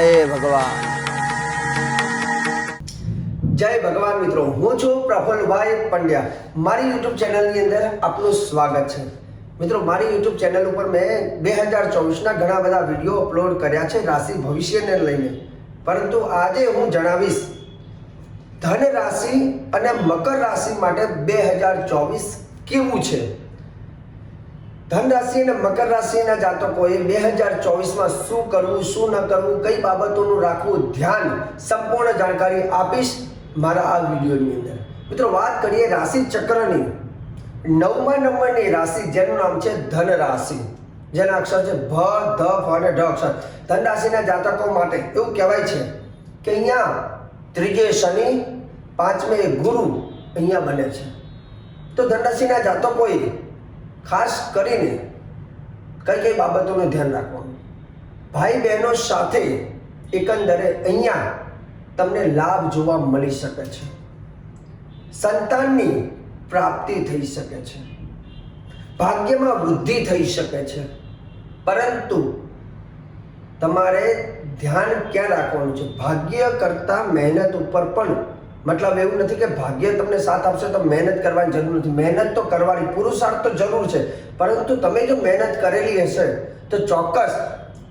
જય ભગવાન. જય ભગવાન મિત્રો, હું છું પ્રફુલ્લભાઈ પંડ્યા. મારી યુટ્યુબ ચેનલની અંદર આપનું સ્વાગત છે. મિત્રો, મારી યુટ્યુબ ચેનલ ઉપર મેં 2024ના ઘણા બધા વિડીયો અપલોડ કર્યા છે રાશિ ભવિષ્યને લઈને, પરંતુ આજે હું જણાવીશ ધન રાશિ અને મકર રાશિ માટે 2024 કેવું છે. ધન રાશિ અને મકર રાશિના જાતકોએ 2024માં શું કરવું, શું ન કરવું, કઈ બાબતોનું રાખવું ધ્યાન, સંપૂર્ણ જાણકારી આપીશ મારા આ વિડીયોની અંદર. મિત્રો, વાત કરીએ રાશિ ચક્રની 9મા નંબરની રાશિ, જેનું નામ છે ધન રાશિ, જેના અક્ષર છે ભ, ધ, ફ અને ઢ અક્ષર. ધન રાશિના જાતકો માટે એવું કહેવાય છે કે અહીંયા ત્રીજે શનિ, પાંચમે ગુરુ અહીંયા બને છે. તો ધન રાશિના જાતકોએ ખાસ કરીને કઈ બાબતોનું ધ્યાન રાખવાનું. ભાઈ બહેનો સાથે એકંદરે અહીંયા તમને લાભ જોવા મળી શકે છે. સંતાનની પ્રાપ્તિ થઈ શકે છે. ભાગ્યમાં વૃદ્ધિ થઈ શકે છે. પરંતુ તમારે ધ્યાન ક્યાં રાખવાનું છે? ભાગ્ય કરતાં મહેનત ઉપર પણ, મતલબ એવું નથી કે ભાગ્ય તમને સાથ આપશે તો મહેનત કરવાની જરૂર નથી. મહેનત તો કરવાની, પુરુષાર્થ તો જરૂર છે, પરંતુ તમે જો મહેનત કરેલી હશે તો ચોક્કસ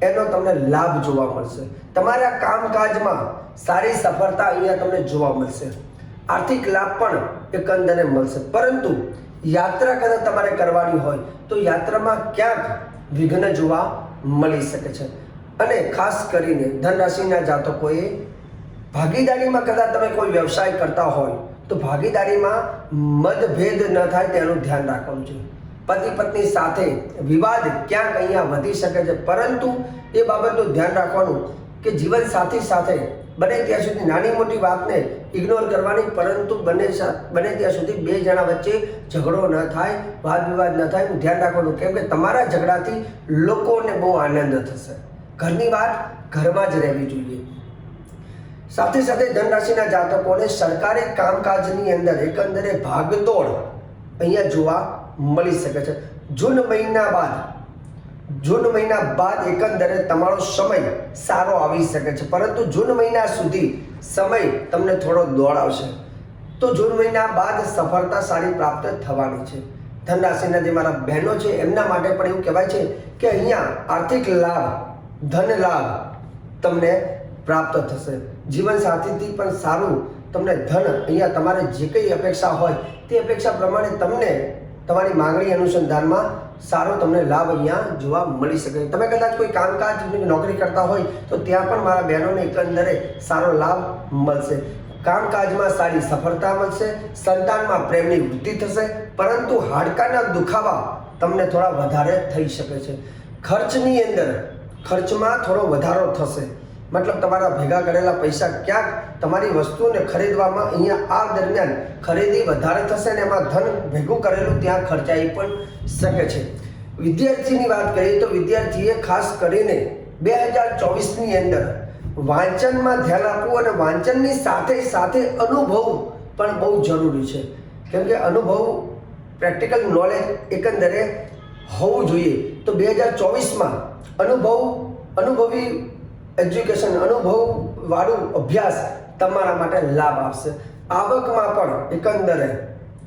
એનો તમને લાભ જોવા મળશે. તમારા કામકાજમાં સારી સફળતા અહીંયા તમને જોવા મળશે. આર્થિક લાભ પણ એકંદરે મળશે. પરંતુ યાત્રા કદાચ તમારે કરવાની હોય તો યાત્રામાં ક્યાંક વિઘ્ન જોવા મળી શકે છે. અને ખાસ કરીને ધન રાશિના જાતકોએ ભાગીદારીમાં કદાચ તમે કોઈ વ્યવસાય કરતા હોય તો ભાગીદારીમાં મતભેદ ન થાય તેનું ધ્યાન રાખવાનું છે. પતિ પત્ની સાથે વિવાદ ક્યાંક અહીંયા વધી શકે છે, પરંતુ એ બાબતનું ધ્યાન રાખવાનું કે જીવન સાથી સાથે બને ત્યાં સુધી નાની મોટી વાતને ઇગ્નોર કરવાની, પરંતુ બને ત્યાં સુધી બે જણા વચ્ચે ઝઘડો ન થાય, વાદ વિવાદ ન થાય એનું ધ્યાન રાખવાનું. કેમ કે તમારા ઝઘડાથી લોકોને બહુ આનંદ થશે. ઘરની વાત ઘરમાં જ રહેવી જોઈએ. સાથે સાથે ધન રાશિના જાતકોને સરકારી કામકાજની અંદર એકંદરે ભાગદોડ અહીંયા જોવા મળી શકે છે. જૂન મહિના બાદ એકંદરે તમારો સમય સારો આવી શકે છે, પરંતુ જૂન મહિના સુધી સમય તમને થોડો દોડાવશે. તો જૂન મહિના બાદ સફળતા સારી પ્રાપ્ત થવાની છે. ધન રાશિના જે મારા બહેનો છે એમના માટે પણ એવું કહેવાય છે કે અહીંયા આર્થિક લાભ, ધન લાભ તમને પ્રાપ્ત થશે. જીવન સાથીથી પણ સારું તમને ધન, અહીંયા તમારે જે કંઈ અપેક્ષા હોય તે અપેક્ષા પ્રમાણે તમને તમારી માંગણી અનુસંધાનમાં સારો તમને લાભ અહીંયા જોવા મળી શકે. તમે કદાચ કોઈ કામકાજ નોકરી કરતા હોય તો ત્યાં પણ મારા બહેનોને એકંદરે સારો લાભ મળશે. કામકાજમાં સારી સફળતા મળશે. સંતાનમાં પ્રેમની વૃદ્ધિ થશે, પરંતુ હાડકાના દુખાવા તમને થોડા વધારે થઈ શકે છે. ખર્ચની અંદર ખર્ચમાં થોડો વધારો થશે. મતલબ તમારા ભેગા કરેલા પૈસા ક્યાંક તમારી વસ્તુને ખરીદવામાં અહીંયા આ દરમિયાન ખરીદી વધારે થશે અને એમાં ધન ભેગું કરેલું ત્યાં ખર્ચાઈ પણ શકે છે. વિદ્યાર્થીની વાત કરીએ તો વિદ્યાર્થીએ ખાસ કરીને 2024ની અંદર વાંચનમાં ધ્યાન આપવું અને વાંચનની સાથે સાથે અનુભવ પણ બહુ જરૂરી છે. કેમ કે અનુભવ, પ્રેક્ટિકલ નોલેજ એકંદરે હોવું જોઈએ. તો 2024માં અનુભવી એજ્યુકેશન, અનુભવવાળું અભ્યાસ તમારા માટે લાભ આપશે. આવકમાં પણ એકંદરે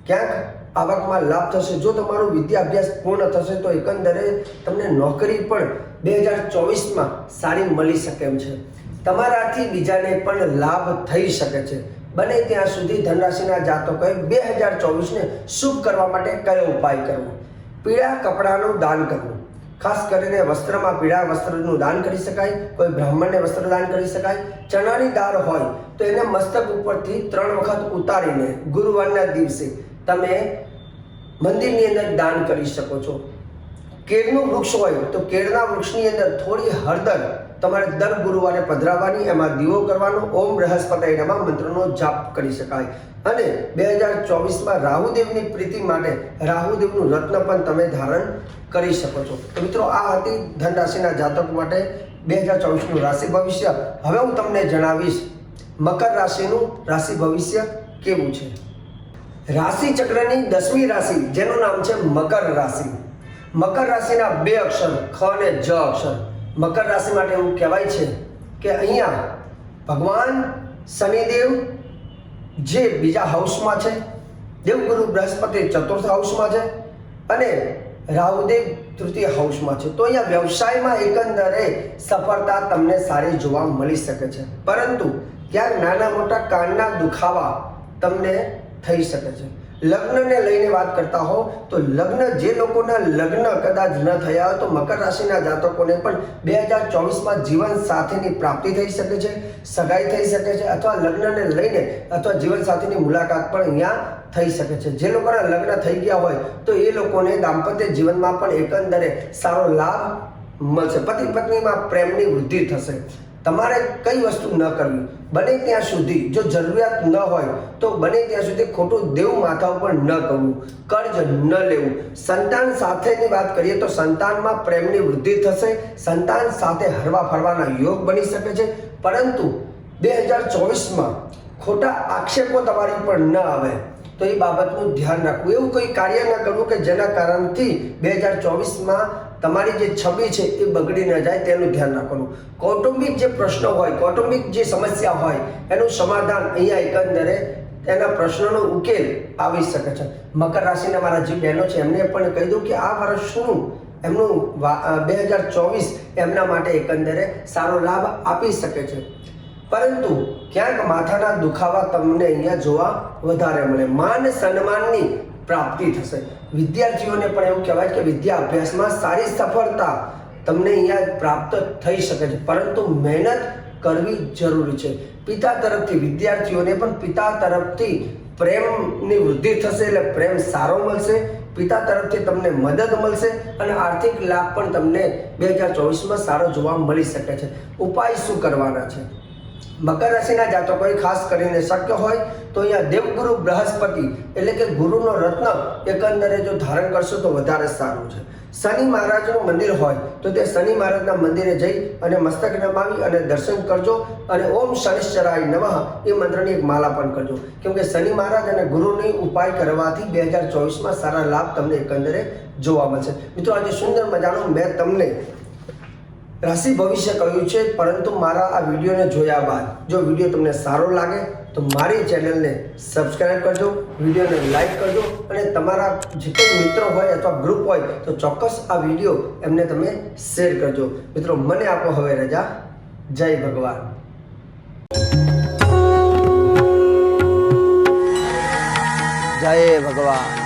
ક્યાંક આવકમાં લાભ થશે. જો તમારું વિદ્યાભ્યાસ પૂર્ણ થશે તો એકંદરે તમને નોકરી પણ 2024માં સારી મળી શકે એમ છે. તમારાથી બીજાને પણ લાભ થઈ શકે છે. બને ત્યાં સુધી ધનરાશિના જાતકોએ 2024ને શુભ કરવા માટે કયો ઉપાય કરવો? પીળા કપડાનું દાન કરવું. ખાસ કરીને વસ્ત્રમાં પીળા વસ્ત્રનું દાન કરી શકાય. કોઈ બ્રાહ્મણને વસ્ત્ર દાન કરી શકાય. ચણાની દાળ હોય તો એને મસ્તક ઉપરથી 3 વખત ઉતારીને ગુરુવારના દિવસે તમે મંદિરની અંદર દાન કરી શકો છો. કેળનું વૃક્ષ હોય તો કેળના વૃક્ષની અંદર થોડી હળદર તમારે દર ગુરુવારે પધરાવવાની, એમાં દીવો કરવાનો, ઓમ બૃહસ્પતિ નમઃ મંત્રનો જાપ કરી શકાય. અને 2024માં રાહુદેવની પ્રીતિ માટે રાહુદેવનું રત્ન પણ તમે ધારણ કરી શકો છો. તો મિત્રો, આ હતી ધન રાશિના જાતકો માટે 2024નું રાશિ ભવિષ્ય. હવે હું તમને જણાવીશ મકર રાશિનું રાશિ ભવિષ્ય કેવું છે. રાશિ ચક્રની 10મી રાશિ, જેનું નામ છે મકર રાશિ. મકર રાશિના 2 અક્ષર ખ અને જ અક્ષર. મકર રાશિ માટે એવું કહેવાય છે કે અહીંયા ભગવાન શનિદેવ જે બીજા હાઉસમાં છે, દેવગુરુ બૃહસ્પતિ ચતુર્થ હાઉસમાં છે અને રાહુદેવ તૃતીય હાઉસમાં છે. તો અહીંયા વ્યવસાયમાં એકંદરે સફળતા તમને સારી જોવા મળી શકે છે, પરંતુ ક્યાંક નાના મોટા કાનના દુખાવા તમને થઈ શકે છે. લગ્નને લઈને વાત કરતા હો તો લગ્ન જે લોકોના લગ્ન કદાચ ન થયા હોય તો મકર રાશિના જાતકોને પણ 2024માં જીવન સાથીની પ્રાપ્તિ થઈ શકે છે, સગાઈ થઈ શકે છે, અથવા લગ્નને લઈને અથવા જીવન સાથીની મુલાકાત પણ અહીંયા થઈ શકે છે. જે લોકોના લગ્ન થઈ ગયા હોય તો એ લોકોને દાંપત્ય જીવનમાં પણ એકંદરે સારો લાભ મળશે. પતિ પત્નીમાં પ્રેમની વૃદ્ધિ થશે. તમારે કઈ વસ્તુ ન કરવી, બને ત્યાં સુધી જો જરૂરિયાત ન હોય તો બને ત્યાં સુધી ખોટું દેવ માથા ઉપર ન કરવું, કર્જ ન લેવું. સંતાન સાથેની વાત કરીએ તો સંતાનમાં પ્રેમની વૃદ્ધિ થશે, સંતાન સાથે હરવા ફરવાના યોગ બની શકે છે, પરંતુ 2024માં ખોટા આક્ષેપો તમારી ઉપર ન આવે તો એ બાબતનું ધ્યાન રાખવું. એવું કોઈ કાર્ય ન કરવું કે જેના કારણથી 2024માં તમારી જે છબી છે એ બગડી ન જાય, તેનું ધ્યાન રાખવાનું. કૌટુંબિક જે પ્રશ્નો હોય, કૌટુંબિક જે સમસ્યા હોય એનું સમાધાન અહીંયા એકંદરે તેના પ્રશ્નોનો ઉકેલ આવી શકે છે. મકર રાશિના મારા જે બહેનો છે એમને પણ કહી દઉં કે આ વર્ષનું એમનું 2024 એમના માટે એકંદરે સારો લાભ આપી શકે છે, પરંતુ ક્યાંક માથાના દુખાવા તમને અહીંયા જોવા વધારે મળે. માન સન્માનની પ્રાપ્તિ થશે. વિદ્યાર્થીઓને પણ એવું કહેવાય કે વિદ્યા અભ્યાસમાં સારી સફળતા તમને અહીંયા પ્રાપ્ત થઈ શકે છે, પરંતુ મહેનત કરવી જરૂરી છે. પિતા તરફથી વિદ્યાર્થીઓને પણ પિતા તરફથી પ્રેમની વૃદ્ધિ થશે, એટલે પ્રેમ સારો મળશે. પિતા તરફથી તમને મદદ મળશે અને આર્થિક લાભ પણ તમને 2024માં સારો જોવા મળી શકે છે. ઉપાય શું કરવાના છે? મકર રાશિના જાતકોએ ખાસ કરીને શક્ય હોય તો અહીંયા દેવગુરુ બૃહસ્પતિ એટલે કે ગુરુનો રત્ન એકંદરે જો ધારણ કરશો તો વધારે સારું છે. શનિ મહારાજનું મંદિર હોય તો તે શનિ મહારાજના મંદિરે જઈ અને મસ્તક નમાવી અને દર્શન કરજો અને ઓમ શનિશ્ચરાય નમઃ એ મંત્રની એક માલા પણ કરજો, કેમ કે શનિ મહારાજ અને ગુરુની ઉપાય કરવાથી 2024માં સારા લાભ તમને એકંદરે જોવા મળશે. મિત્રો, આજે સુંદર મજાનું મેં તમને રાશિ ભવિષ્ય કહ્યું છે, પરંતુ મારા આ વિડીયોને જોયા બાદ જો વિડીયો તમને સારો લાગે તો મારી ચેનલને સબસ્ક્રાઈબ કરજો, વિડીયોને લાઈક કરજો અને તમારા જે કોઈ મિત્રો હોય અથવા ગ્રુપ હોય તો ચોક્કસ આ વિડીયો એમને તમે શેર કરજો. મિત્રો, મને આપો હવે રજા. જય ભગવાન. જય ભગવાન.